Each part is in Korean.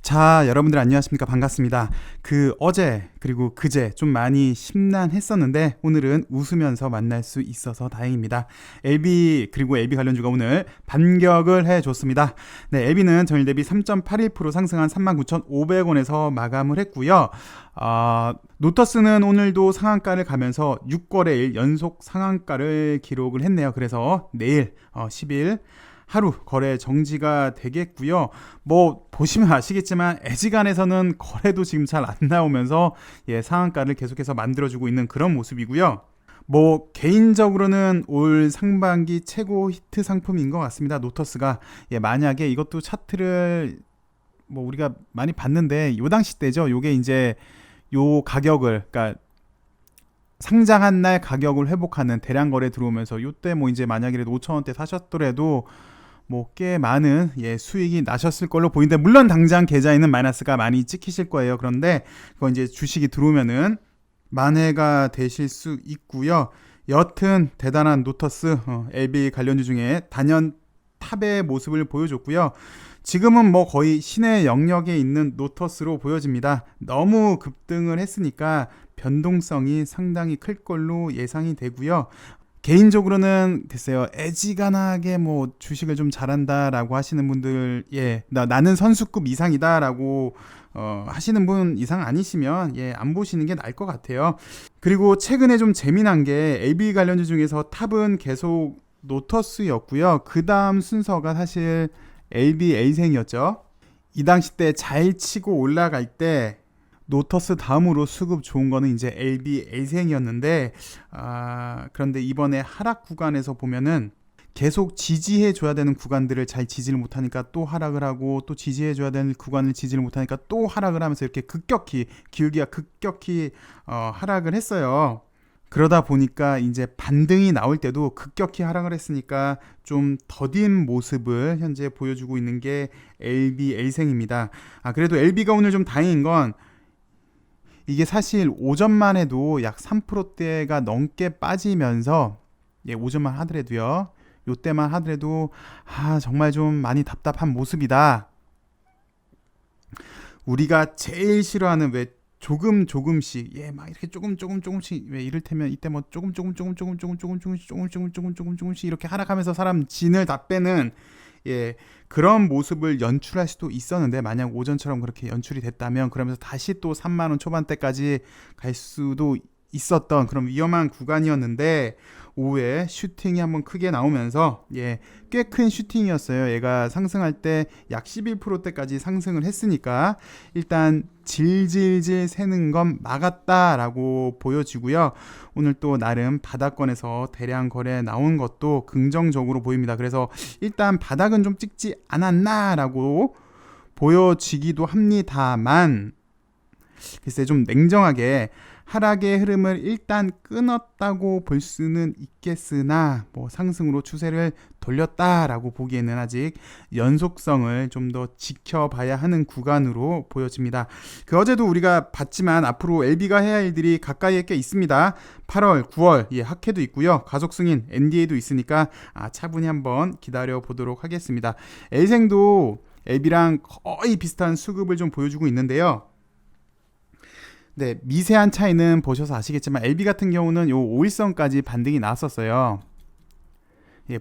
자, 여러분들 안녕하십니까? 반갑습니다. 어제 그리고 그제 좀 많이 심란했었는데 오늘은 웃으면서 만날 수 있어서 다행입니다. LB 그리고 LB 관련주가 오늘 반격을 해줬습니다. 네, LB는 전일 대비 3.81% 상승한 39,500원에서 마감을 했고요. 노터스는 오늘도 상한가를 가면서 6거래일 연속 상한가를 기록을 했네요. 그래서 내일 10일 하루 거래 정지가 되겠고요. 뭐 보시면 아시겠지만 애지간해서는 거래도 지금 잘 안 나오면서 상한가를 계속해서 만들어주고 있는 그런 모습이고요. 뭐 개인적으로는 올 상반기 최고 히트 상품인 것 같습니다. 노터스가 만약에 이것도 차트를 뭐 우리가 많이 봤는데 요 당시 때죠. 요게 이제 요 가격을 그러니까 상장한 날 가격을 회복하는 대량 거래 들어오면서 요때 뭐 이제 만약이라도 5,000원대 사셨더라도 뭐 꽤 많은 수익이 나셨을 걸로 보이는데, 물론 당장 계좌에는 마이너스가 많이 찍히실 거예요. 그런데 그거 이제 주식이 들어오면은 만회가 되실 수 있고요. 여튼 대단한 노터스 LB 관련주 중에 단연 탑의 모습을 보여줬고요. 지금은 뭐 거의 신의 영역에 있는 노터스로 보여집니다. 너무 급등을 했으니까 변동성이 상당히 클 걸로 예상이 되고요. 개인적으로는 글쎄요, 애지간하게 뭐 주식을 좀 잘한다라고 하시는 분들, 나는 선수급 이상이다라고 하시는 분 이상 아니시면 안 보시는 게 나을 것 같아요. 그리고 최근에 좀 재미난 게 LB 관련주 중에서 탑은 계속 노터스였고요. 그 다음 순서가 사실 LB 에이생이었죠. 이 당시 때 잘 치고 올라갈 때 노터스 다음으로 수급 좋은 거는 이제 LB 에이생이었는데, 그런데 이번에 하락 구간에서 보면은 계속 지지해 줘야 되는 구간들을 잘 지지를 못하니까 또 하락을 하고, 또 지지해 줘야 되는 구간을 지지를 못하니까 또 하락을 하면서 이렇게 급격히 기울기가 급격히 하락을 했어요. 그러다 보니까 이제 반등이 나올 때도 급격히 하락을 했으니까 좀 더딘 모습을 현재 보여주고 있는 게 LB 에이생입니다. 그래도 LB가 오늘 좀 다행인 건, 이게 사실 오전만 해도 약 3%대가 넘게 빠지면서, 오전만 하더라도요, 요때만 하더라도 정말 좀 많이 답답한 모습이다. 우리가 제일 싫어하는 왜 조금씩 막 이렇게 조금씩, 왜 이를테면 이때 뭐 조금씩 이렇게 하락하면서 사람 진을 다 빼는 그런 모습을 연출할 수도 있었는데, 만약 오전처럼 그렇게 연출이 됐다면 그러면서 다시 또 3만원 초반대까지 갈 수도 있었던 그런 위험한 구간이었는데, 오후에 슈팅이 한번 크게 나오면서 꽤 큰 슈팅이었어요. 얘가 상승할 때 약 11%대까지 상승을 했으니까 일단 질질질 새는 건 막았다라고 보여지고요. 오늘 또 나름 바닥권에서 대량 거래 나온 것도 긍정적으로 보입니다. 그래서 일단 바닥은 좀 찍지 않았나라고 보여지기도 합니다만, 글쎄 좀 냉정하게 하락의 흐름을 일단 끊었다고 볼 수는 있겠으나, 뭐 상승으로 추세를 돌렸다라고 보기에는 아직 연속성을 좀 더 지켜봐야 하는 구간으로 보여집니다. 어제도 우리가 봤지만 앞으로 LB가 해야 할 일들이 가까이에 꽤 있습니다. 8월, 9월 학회도 있고요. 가속 승인 NDA도 있으니까 차분히 한번 기다려 보도록 하겠습니다. 엘생도 LB랑 거의 비슷한 수급을 좀 보여주고 있는데요. 미세한 차이는 보셔서 아시겠지만 LB 같은 경우는 요 5일선까지 반등이 나왔었어요.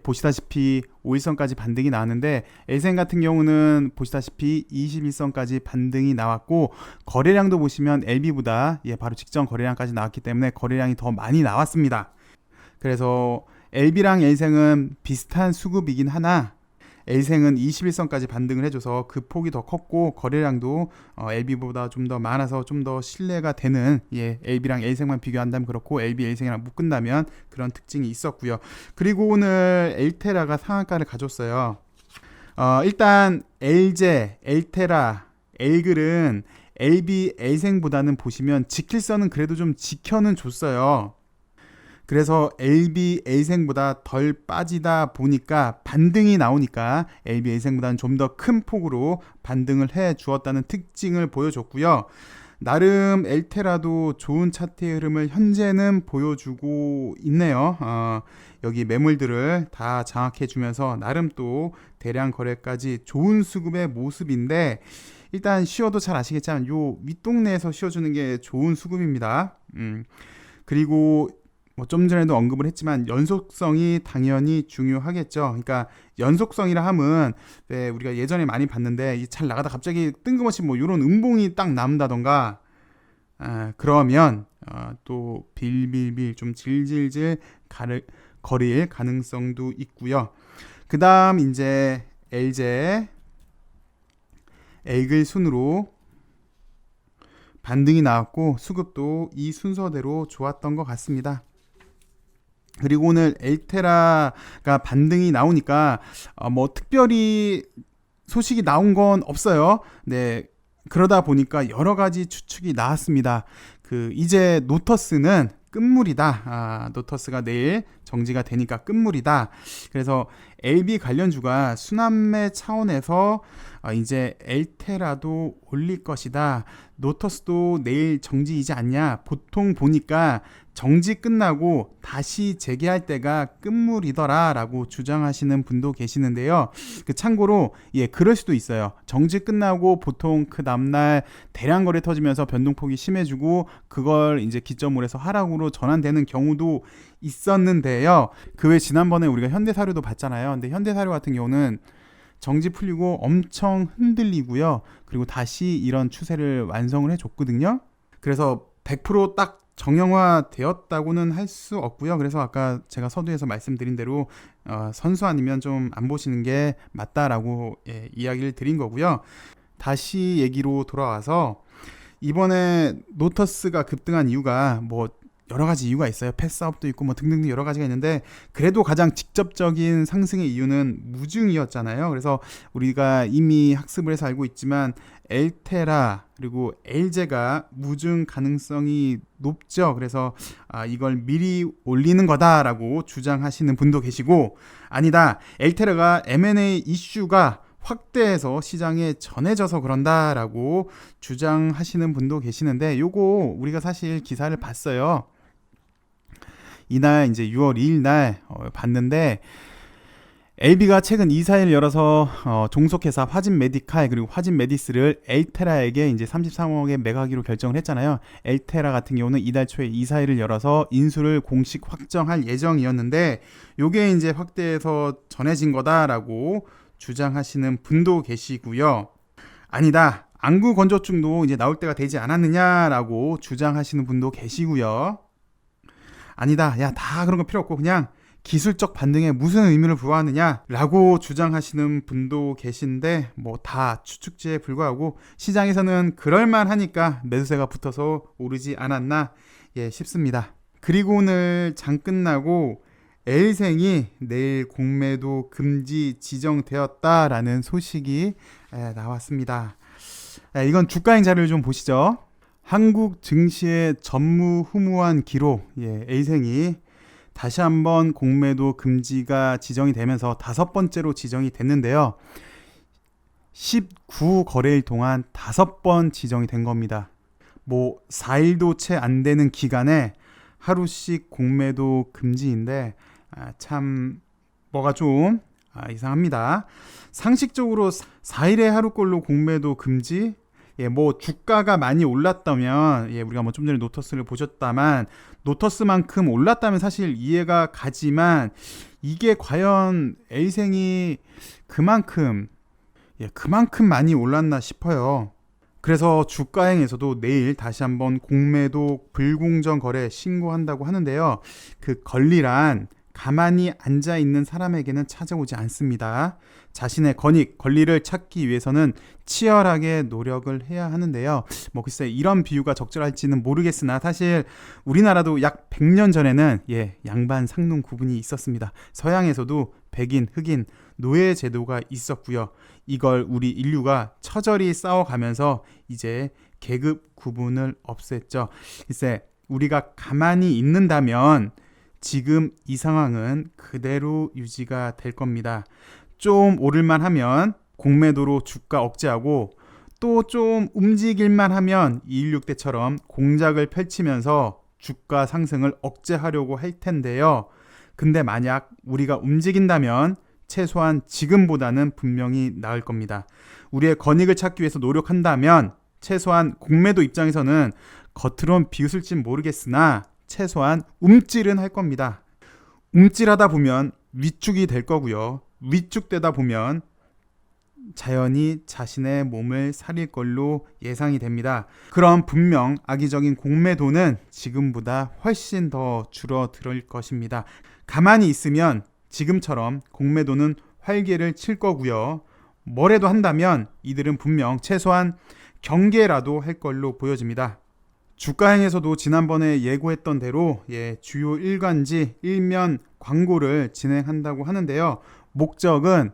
보시다시피 5일선까지 반등이 나왔는데, 엘생 같은 경우는 보시다시피 21선까지 반등이 나왔고, 거래량도 보시면 LB보다 바로 직전 거래량까지 나왔기 때문에 거래량이 더 많이 나왔습니다. 그래서 LB랑 엘생은 비슷한 수급이긴 하나, 엘생은 21선까지 반등을 해줘서 그 폭이 더 컸고, 거래량도 LB보다 좀 더 많아서 좀 더 신뢰가 되는, LB랑 엘생만 비교한다면 그렇고 LB 엘생이랑 묶은다면 그런 특징이 있었고요. 그리고 오늘 엘테라가 상한가를 가졌어요. 일단 엘제, 엘테라, 엘글은 LB 엘생보다는 보시면 지킬 선은 그래도 좀 지켜는 줬어요. 그래서 LB A생보다 덜 빠지다 보니까 반등이 나오니까 LB A생보다는 좀 더 큰 폭으로 반등을 해 주었다는 특징을 보여줬고요. 나름 엘테라도 좋은 차트의 흐름을 현재는 보여주고 있네요. 여기 매물들을 다 장악해 주면서 나름 또 대량 거래까지 좋은 수급의 모습인데, 일단 쉬어도 잘 아시겠지만 요 윗동네에서 쉬어주는 게 좋은 수급입니다. 그리고 뭐 좀 전에도 언급을 했지만 연속성이 당연히 중요하겠죠. 그러니까 연속성이라 함은 왜 우리가 예전에 많이 봤는데 잘 나가다 갑자기 뜬금없이 뭐 이런 음봉이 딱 남는다던가 그러면 또 빌빌빌 좀 질질질 거릴 가능성도 있고요. 그 다음 이제 LJ L글 순으로 반등이 나왔고 수급도 이 순서대로 좋았던 것 같습니다. 그리고 오늘 엘테라가 반등이 나오니까 뭐 특별히 소식이 나온 건 없어요. 네, 그러다 보니까 여러 가지 추측이 나왔습니다. 이제 노터스는 끝물이다. 노터스가 내일 정지가 되니까 끝물이다. 그래서 LB 관련주가 순환매 차원에서 이제 엘테라도 올릴 것이다. 노터스도 내일 정지이지 않냐. 보통 보니까 정지 끝나고 다시 재개할 때가 끝물이더라 라고 주장하시는 분도 계시는데요. 참고로 그럴 수도 있어요. 정지 끝나고 보통 그 다음날 대량 거래 터지면서 변동폭이 심해지고 그걸 이제 기점으로 해서 하락으로 전환되는 경우도 있었는데요. 그 외 지난번에 우리가 현대사료도 봤잖아요. 근데 현대사료 같은 경우는 정지 풀리고 엄청 흔들리고요. 그리고 다시 이런 추세를 완성을 해줬거든요. 그래서 100% 딱 정형화 되었다고는 할 수 없고요. 그래서 아까 제가 서두에서 말씀드린 대로 선수 아니면 좀 안 보시는 게 맞다라고 이야기를 드린 거고요. 다시 얘기로 돌아와서 이번에 노터스가 급등한 이유가 뭐 여러 가지 이유가 있어요. 패스업도 있고 뭐 등등등 여러 가지가 있는데 그래도 가장 직접적인 상승의 이유는 무증이었잖아요. 그래서 우리가 이미 학습을 해서 알고 있지만 엘테라 그리고 LJ가 무증 가능성이 높죠. 그래서 이걸 미리 올리는 거다라고 주장하시는 분도 계시고 아니다. 엘테라가 M&A 이슈가 확대해서 시장에 전해져서 그런다라고 주장하시는 분도 계시는데 요거 우리가 사실 기사를 봤어요. 이날 이제 6월 2일 날 봤는데 LB가 최근 이사회를 열어서 종속회사 화진 메디칼 그리고 화진 메디스를 엘테라에게 이제 33억에 매각하기로 결정을 했잖아요. 엘테라 같은 경우는 이달 초에 이사회를 열어서 인수를 공식 확정할 예정이었는데 요게 이제 확대해서 전해진 거다라고 주장하시는 분도 계시고요. 아니다. 안구 건조증도 이제 나올 때가 되지 않았느냐라고 주장하시는 분도 계시고요. 아니다. 야, 다 그런 거 필요 없고 그냥 기술적 반등에 무슨 의미를 부여하느냐라고 주장하시는 분도 계신데 뭐 다 추측지에 불과하고 시장에서는 그럴만하니까 매수세가 붙어서 오르지 않았나 싶습니다. 그리고 오늘 장 끝나고 L생이 내일 공매도 금지 지정되었다라는 소식이 나왔습니다. 이건 주가행 자료를 좀 보시죠. 한국 증시의 전무후무한 기록, L생이 다시 한번 공매도 금지가 지정이 되면서 5번째로 지정이 됐는데요. 19거래일 동안 5번 지정이 된 겁니다. 뭐 4일도 채 안 되는 기간에 하루씩 공매도 금지인데 참 뭐가 좀 이상합니다. 상식적으로 4일에 하루꼴로 공매도 금지? 뭐 주가가 많이 올랐다면 우리가 뭐 좀 전에 노터스를 보셨다만 노터스만큼 올랐다면 사실 이해가 가지만 이게 과연 L생이 그만큼 많이 올랐나 싶어요. 그래서 주가행에서도 내일 다시 한번 공매도 불공정 거래 신고한다고 하는데요. 그 권리란 가만히 앉아 있는 사람에게는 찾아오지 않습니다. 자신의 권리를 찾기 위해서는 치열하게 노력을 해야 하는데요. 뭐 글쎄 이런 비유가 적절할지는 모르겠으나 사실 우리나라도 약 100년 전에는 양반 상농 구분이 있었습니다. 서양에서도 백인, 흑인, 노예 제도가 있었고요. 이걸 우리 인류가 처절히 싸워가면서 이제 계급 구분을 없앴죠. 글쎄 우리가 가만히 있는다면 지금 이 상황은 그대로 유지가 될 겁니다. 좀 오를만 하면 공매도로 주가 억제하고 또 좀 움직일만 하면 216 때처럼 공작을 펼치면서 주가 상승을 억제하려고 할 텐데요. 근데 만약 우리가 움직인다면 최소한 지금보다는 분명히 나을 겁니다. 우리의 권익을 찾기 위해서 노력한다면 최소한 공매도 입장에서는 겉으론 비웃을진 모르겠으나 최소한 움찔은 할 겁니다. 움찔하다 보면 위축이 될 거고요. 위축되다 보면 자연히 자신의 몸을 살릴 걸로 예상이 됩니다. 그럼 분명 악의적인 공매도는 지금보다 훨씬 더 줄어들 것입니다. 가만히 있으면 지금처럼 공매도는 활개를 칠 거고요. 뭐래도 한다면 이들은 분명 최소한 경계라도 할 걸로 보여집니다. 주가행에서도 지난번에 예고했던 대로 주요 일간지 일면 광고를 진행한다고 하는데요. 목적은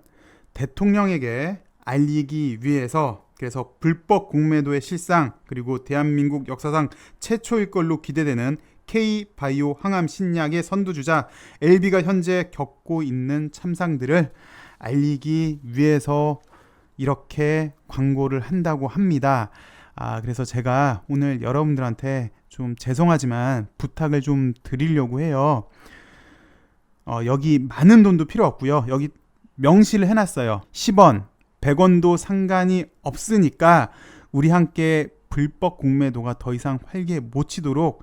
대통령에게 알리기 위해서, 그래서 불법 공매도의 실상, 그리고 대한민국 역사상 최초일 걸로 기대되는 K-바이오 항암 신약의 선두주자 LB가 현재 겪고 있는 참상들을 알리기 위해서 이렇게 광고를 한다고 합니다. 그래서 제가 오늘 여러분들한테 좀 죄송하지만 부탁을 좀 드리려고 해요. 여기 많은 돈도 필요 없고요. 여기 명시를 해놨어요. 10원, 100원도 상관이 없으니까 우리 함께 불법 공매도가 더 이상 활개 못 치도록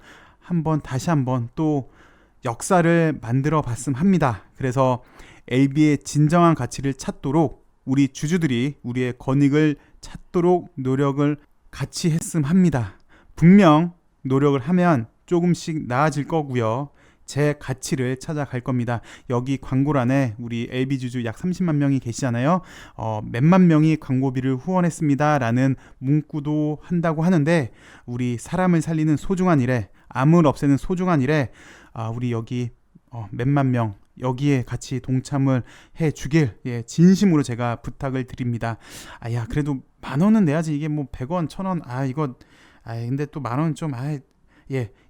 다시 한번 또 역사를 만들어 봤음 합니다. 그래서 LB의 진정한 가치를 찾도록 우리 주주들이 우리의 권익을 찾도록 노력을 같이 했음 합니다. 분명 노력을 하면 조금씩 나아질 거고요. 제 가치를 찾아갈 겁니다. 여기 광고란에 우리 LB 주주 약 30만 명이 계시잖아요. 몇만 명이 광고비를 후원했습니다 라는 문구도 한다고 하는데, 우리 사람을 살리는 소중한 일에, 암을 없애는 소중한 일에 우리 여기 몇만 명 여기에 같이 동참을 해 주길 진심으로 제가 부탁을 드립니다. 그래도 10,000원은 내야지. 이게 뭐 100원, 1,000원 근데 또 10,000원 좀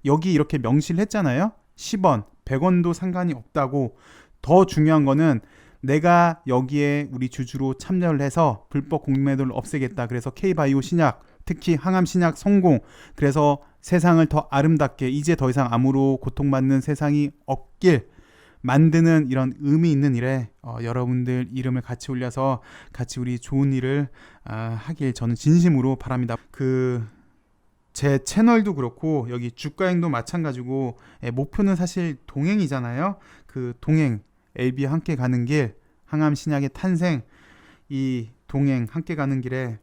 여기 이렇게 명시를 했잖아요. 10원, 100원도 상관이 없다고. 더 중요한 거는 내가 여기에 우리 주주로 참여를 해서 불법 공매도를 없애겠다. 그래서 K-바이오 신약, 특히 항암 신약 성공, 그래서 세상을 더 아름답게, 이제 더 이상 암으로 고통받는 세상이 없길 만드는 이런 의미 있는 일에 여러분들 이름을 같이 올려서 같이 우리 좋은 일을 하길 저는 진심으로 바랍니다. 제 채널도 그렇고 여기 주가행도 마찬가지고 목표는 사실 동행이잖아요. 그 동행, LB와 함께 가는 길, 항암 신약의 탄생, 이 동행 함께 가는 길에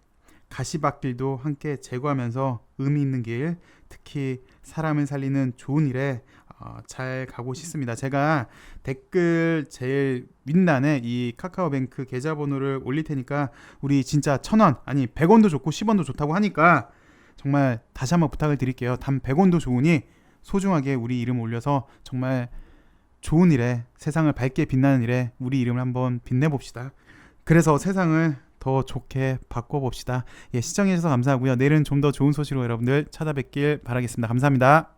가시밭길도 함께 제거하면서 의미 있는 길, 특히 사람을 살리는 좋은 일에 잘 가고 싶습니다. 제가 댓글 제일 윗란에 이 카카오뱅크 계좌번호를 올릴 테니까 우리 진짜 1,000원, 아니 100원도 좋고 10원도 좋다고 하니까 정말 다시 한번 부탁을 드릴게요. 단 100원도 좋으니 소중하게 우리 이름 올려서 정말 좋은 일에, 세상을 밝게 빛나는 일에 우리 이름을 한번 빛내봅시다. 그래서 세상을 더 좋게 바꿔봅시다. 시청해주셔서 감사하고요. 내일은 좀 더 좋은 소식으로 여러분들 찾아뵙길 바라겠습니다. 감사합니다.